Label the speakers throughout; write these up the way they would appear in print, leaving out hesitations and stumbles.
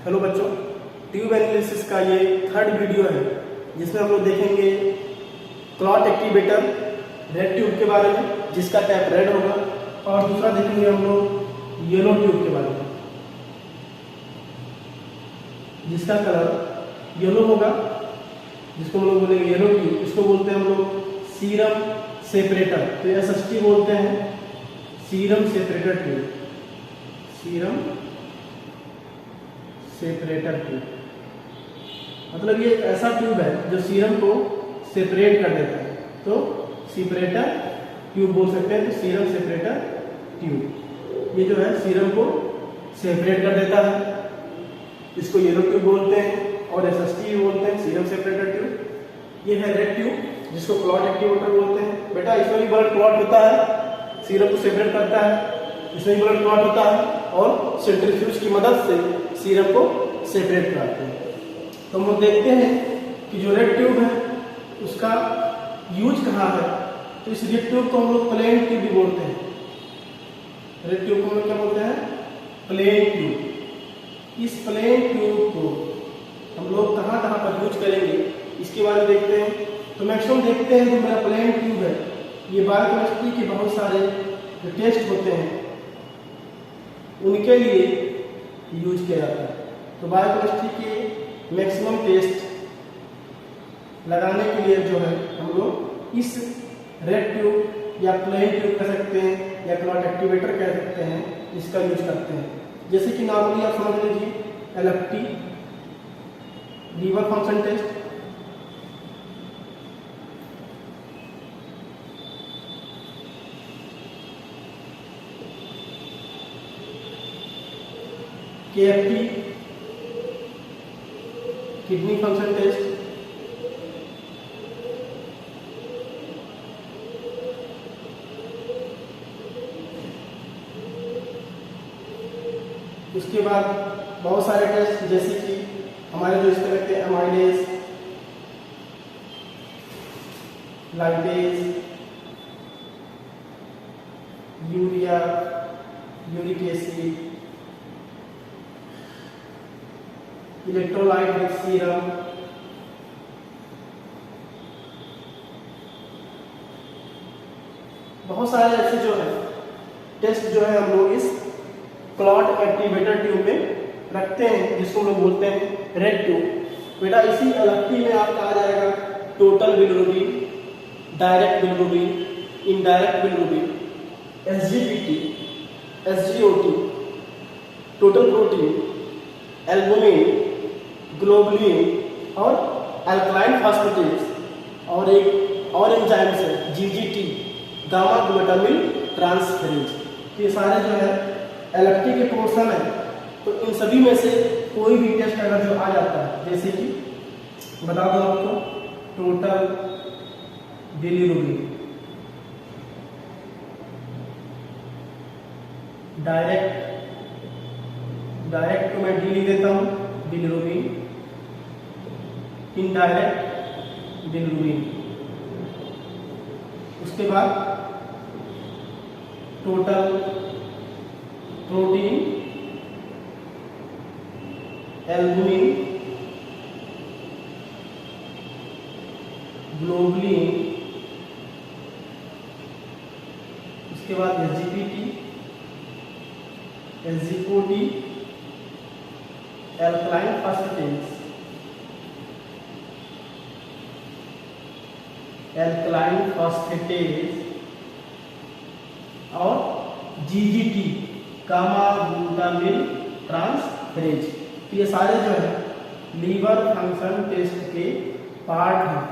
Speaker 1: Hello बच्चों, tube analysis का ये थर्ड वीडियो है जिसमें हम लोग देखेंगे क्लॉट एक्टिवेटर रेड ट्यूब के बारे में जिसका टैप रेड होगा, और दूसरा देखेंगे हम लोग येलो ट्यूब के बारे में जिसका कलर येलो होगा, जिसको हम लोग बोलेंगे येलो ट्यूब। इसको बोलते हैं हम लोग सीरम सेपरेटर, तो SST बोलते हैं serum separator tube, serum separator tube. मतलब ये ऐसा ट्यूब है जो सीरम को सेपरेट कर देता है, तो सेपरेटर ट्यूब बोल सकते हैं। तो सीरम सेपरेटर ट्यूब ये जो है सीरम को सेपरेट कर देता है, इसको येलो ट्यूब बोलते हैं, और SST बोलते हैं सीरम सेपरेटर ट्यूब। ये है रेड ट्यूब जिसको क्लॉट एक्टिवेटर बोलते हैं। बेटा इसमें भी ब्लड क्लॉट होता है, सीरम को सेपरेट करता है, इसमें भी ब्लड क्लॉट होता है, और सेंट्रीफ्यूज की मदद से सीरम को सेपरेट कराते हैं। तो हम लोग देखते हैं कि जो रेड ट्यूब है उसका यूज कहाँ है। तो इस रेड ट्यूब को हम लोग प्लेन ट्यूब भी बोलते हैं। रेड ट्यूब को हम लोग क्या बोलते हैं? Plain tube. इस प्लेन ट्यूब को हम लोग कहाँ कहाँ पर यूज करेंगे इसके बारे में देखते हैं। तो मैक्सिमम देखते हैं जो मेरा प्लेन ट्यूब है ये बायोकेमिस्ट्री के बहुत सारे जो टेस्ट होते हैं उनके लिए यूज किया जाता है। तो बायोकेमिस्ट्री के मैक्सिमम टेस्ट लगाने के लिए जो है हम लोग इस रेड ट्यूब या प्लेन ट्यूब कह सकते हैं या क्लॉट एक्टिवेटर कह सकते हैं, इसका यूज करते हैं। जैसे कि नॉर्मली आप समझ लीजिए LFT liver function test, KFT kidney function test, उसके बाद बहुत सारे टेस्ट जैसे कि हमारे जो इस तरह के amylase, lipase, urea, uric acid, electrolyte with serum, बहुत सारे ऐसे जो है टेस्ट जो है हम लोग इस क्लॉट एक्टिवेटर ट्यूब में रखते हैं जिसको हम लोग बोलते हैं रेड ट्यूब। बेटा इसी LFT में आपका आ जाएगा total bilirubin, direct bilirubin, indirect bilirubin, SGPT, SGOT, total protein, albumin, globulin और अल्कलाइन फॉस्फेटेज, और एक और एंजाइम्स है GGT, गामा ग्लूटामिल ट्रांसफेरेज। ये सारे जो है LFT के पोर्शन है। तो इन सभी में से कोई भी टेस्ट अगर जो आ जाता है, जैसे कि बता दो आपको टोटल बिलिरुबिन, डायरेक्ट तो मैं D लिख देता हूं बिलिरुबिन, इनडायरेक्ट बिलिरुबिन, उसके बाद टोटल प्रोटीन, एल्बुमिन, ग्लोबुलिन, उसके बाद SGPT, SGOT, एल्कलाइन फॉस्फेटेज, और GGT, गामा ग्लूटामिल ट्रांसफेरेज। तो ये सारे जो है लीवर फंक्शन टेस्ट के पार्ट हैं।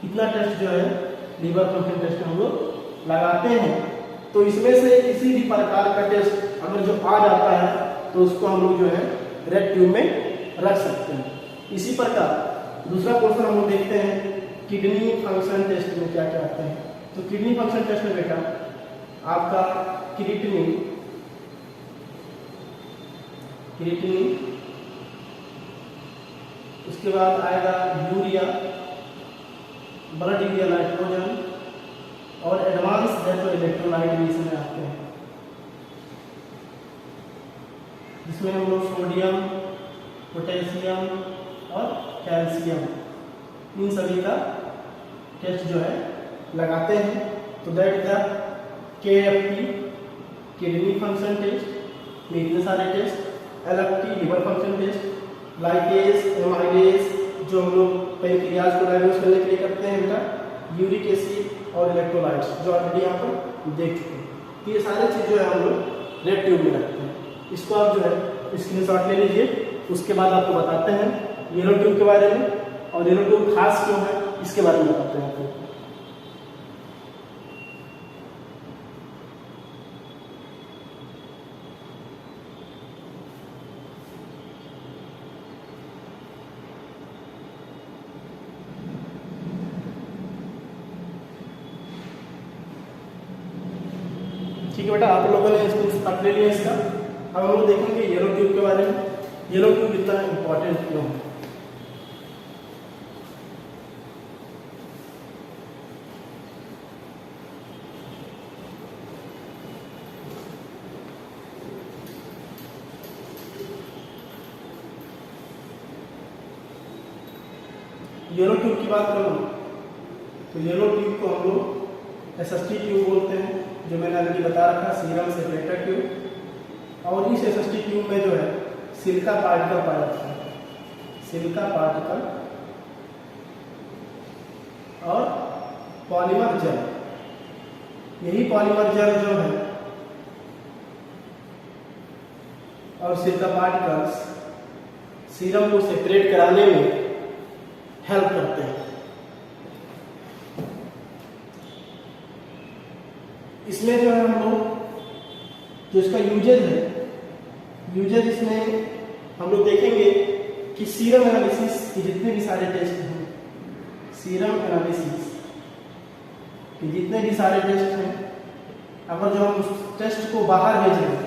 Speaker 1: कितना टेस्ट जो है लीवर फंक्शन टेस्ट हम लोग लगाते हैं। तो इसमें से किसी भी प्रकार का टेस्ट अगर जो आ जाता है तो उसको हम लोग जो है रेड ट्यूब में रख सकते हैं। इसी प्रकार दूसरा क्वेश्चन हम लोग देखते हैं किडनी फंक्शन टेस्ट में क्या क्या आते हैं। तो किडनी फंक्शन टेस्ट में बेटा आपका क्रिएटिनिन, उसके बाद आएगा यूरिया, ब्लड यूरिया, नाइट्रोजन, और एडवांस डेथ इलेक्ट्रोलाइट भी इसमें आते हैं। जिसमें हम लोग सोडियम, पोटेशियम और कैल्शियम, इन सभी का टेस्ट जो है लगाते हैं। तो that the KFT kidney function test में इतने सारे test, LFT liver function test, लाइकेज, एमाइलेज जो हम लोग पेनक्रियाज को डायग्नोस करने के लिए करते हैं बेटा, यूरिक एसिड और इलेक्ट्रोलाइट्स जो ऑलरेडी यहाँ पर देख चुके हैं। तो ये सारे चीज़ जो है हम लोग रेड ट्यूब में रखते हैं। इसको आप जो है स्क्रीनशॉट ले लीजिए, उसके बाद आपको बताते हैं येलो ट्यूब के बारे में, और येलो ट्यूब खास क्यों है इसके बारे में बताते हैं आपको। ठीक है बेटा, आप लोगों ने इसको स्टार्ट ले लिया इसका। अब हम लोग देखेंगे येलो ट्यूब के बारे में, येलो ट्यूब इतना इंपॉर्टेंट क्यों है। येलो ट्यूब की बात करूँ तो येलो ट्यूब को हम लोग SST ट्यूब बोलते हैं, जो मैंने अभी बता रखा, सीरम सेपरेटर ट्यूब। और इस SST ट्यूब में जो है सिलिका पार्टिकल पाया जाता है, सिलिका पार्टिकल और पॉलीमर जेल। यही पॉलीमर जेल जो है और सिलिका पार्टिकल्स सीरम को सेपरेट कराने में हेल्प करते हैं। इसमें जो है हम लोग जो इसका यूजेज है, यूजेज इसमें हम लोग देखेंगे कि सीरम एनालिसिस के जितने भी सारे टेस्ट हैं, सीरम एनालिसिस के जितने भी सारे टेस्ट हैं, अगर जो हम उस टेस्ट को बाहर भेज रहे हैं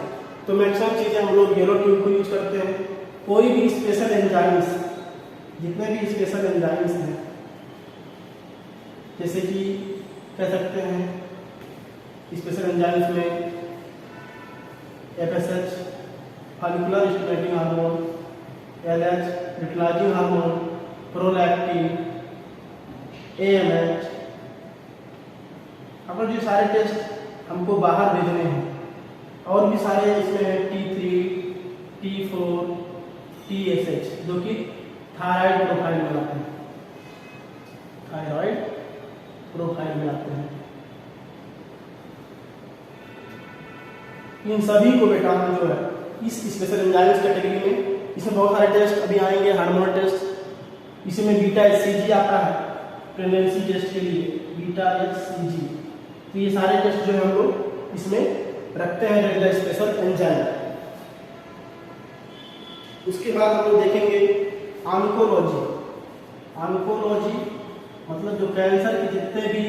Speaker 1: तो मैक्सिमम चीज़ें हम लोग येलो ट्यूब को यूज करते हैं। कोई भी स्पेशल एंजाइम्स, जितने भी स्पेशल एंजाइम्स हैं, जैसे कि कह सकते हैं स्पेशल एंजाइम्स में FSH follicular stimulating hormone, LH utilising hormone, prolactin, AMH, अगर जो सारे टेस्ट हमको बाहर भेजने हैं, और भी सारे इसमें T3, T4, TSH जो कि थायराइड प्रोफाइल में आते हैं, थायराइड प्रोफाइल में आते हैं। इन सभी को बेटा हम जो है इस स्पेशल एंजाइम्स कैटेगरी में, इसमें बहुत सारे टेस्ट अभी आएंगे, हार्मोनल टेस्ट, इसमें बीटा HCG आता है प्रेगनेंसी टेस्ट के लिए, बीटा HCG। तो ये सारे टेस्ट जो है हम लोग इसमें रखते हैं रेगुलर स्पेशल एंजाइम। उसके बाद हम लोग देखेंगे ऑन्कोलॉजी। ऑन्कोलॉजी मतलब जो कैंसर के जितने भी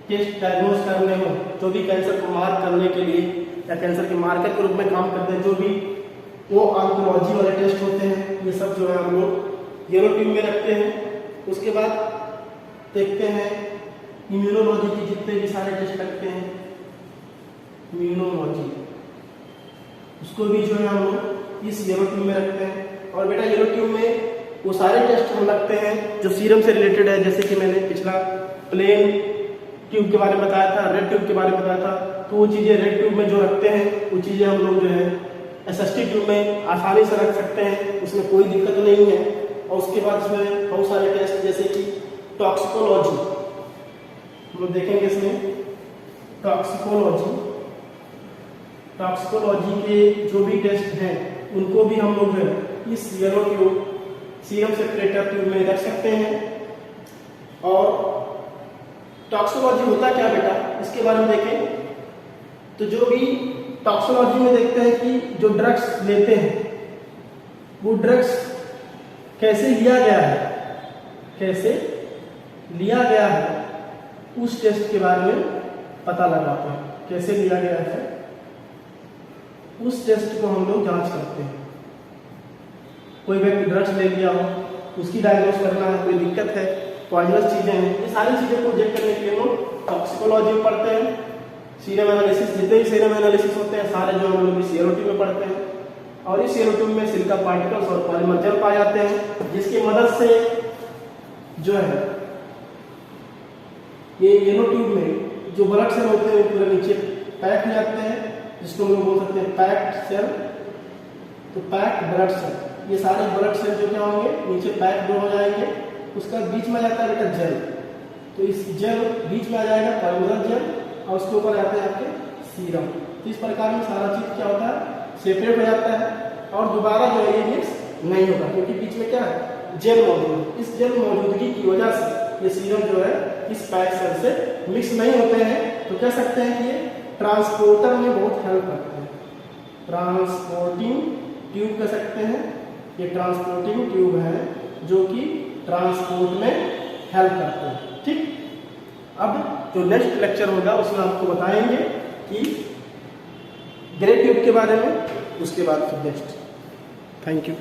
Speaker 1: टेस्ट डायग्नोस करने हो, जो भी कैंसर को मार्क करने के लिए या कैंसर के मार्कर के रूप में काम करते हैं, जो भी वो ऑन्कोलॉजी वाले टेस्ट होते हैं, ये सब जो है हम लोग येलो ट्यूब में रखते हैं। उसके बाद देखते हैं इम्यूनोलॉजी के जितने भी सारे टेस्ट रखते हैं, इम्यूनोलॉजी, उसको भी जो है हम लोग इस येलो ट्यूब में रखते हैं। और बेटा येलो ट्यूब में वो सारे टेस्ट हम रखते हैं जो सीरम से रिलेटेड है, जैसे कि मैंने पिछला प्लेन ट्यूब के बारे में बताया था, रेड ट्यूब के बारे में बताया था, तो वो चीज़ें रेड ट्यूब में जो रखते हैं वो चीज़ें हम लोग जो है SST ट्यूब में आसानी से रख सकते हैं, उसमें कोई दिक्कत नहीं है। और उसके बाद इसमें बहुत सारे टेस्ट जैसे कि टॉक्सिकोलॉजी हम लोग देखेंगे, इसमें टॉक्सिकोलॉजी, टॉक्सिकोलॉजी के जो भी टेस्ट हैं उनको भी हम लोग जो है इस yellow tube serum separator tube में रख सकते हैं। और टॉक्सिकोलॉजी होता क्या बेटा, इसके बारे में देखें तो जो भी टॉक्सिकोलॉजी में देखते हैं कि जो ड्रग्स लेते हैं वो ड्रग्स कैसे लिया गया है, कैसे लिया गया है, उस टेस्ट के बारे में पता लगाते हैं। कैसे लिया गया है उस टेस्ट को हम लोग जांच करते हैं। कोई व्यक्ति ड्रग्स ले लिया हो, उसकी डायग्नोस करना है, कोई दिक्कत है, पॉइजनस चीजें हैं, ये सारी चीजें को चेक करने के लिए हम लोग टॉक्सिकोलॉजी में पढ़ते हैं। सीरम एनालिसिस, जितने भी सीरम एनालिसिस होते हैं सारे जो हम लोग येलो ट्यूब में पढ़ते हैं। और इस येलो ट्यूब में सिलिका पार्टिकल्स और पॉलीमर जेल पाए जाते हैं, जिसकी मदद से जो है ये येलो ट्यूब में जो ब्लड सेल होते हैं वो पूरे नीचे पैक हो जाते हैं, जिसको हम लोग बोल सकते हैं पैक्ड सेल। तो पैक्ड ब्लड सेल, ये सारे ब्लड सेल जो क्या होंगे नीचे पैक्ड हो जाएंगे। उसका बीच में जाता है बेटा जेल, तो इस जेल बीच में आ जाएगा पॉलीमर जेल और उसके ऊपर आते हैं आपके सीरम। तो इस प्रकार में सारा चीज क्या होता है सेपरेट हो जाता है और दोबारा जो है ये मिक्स नहीं होगा, क्योंकि बीच में क्या है जेल मौजूद है। इस जेल मौजूदगी की वजह से ये सीरम जो है इस पैक सेल से मिक्स नहीं होते हैं। तो कह सकते हैं कि ये ट्रांसपोर्टर में बहुत हेल्प करते हैं, ट्रांसपोर्टिंग ट्यूब कह सकते हैं। ये ट्रांसपोर्टिंग ट्यूब है जो कि ट्रांसपोर्ट में हेल्प करते हैं। ठीक, अब जो नेक्स्ट लेक्चर होगा उसमें आपको बताएंगे कि ग्रे ट्यूब के बारे में, उसके बाद फिर नेक्स्ट। Thank you.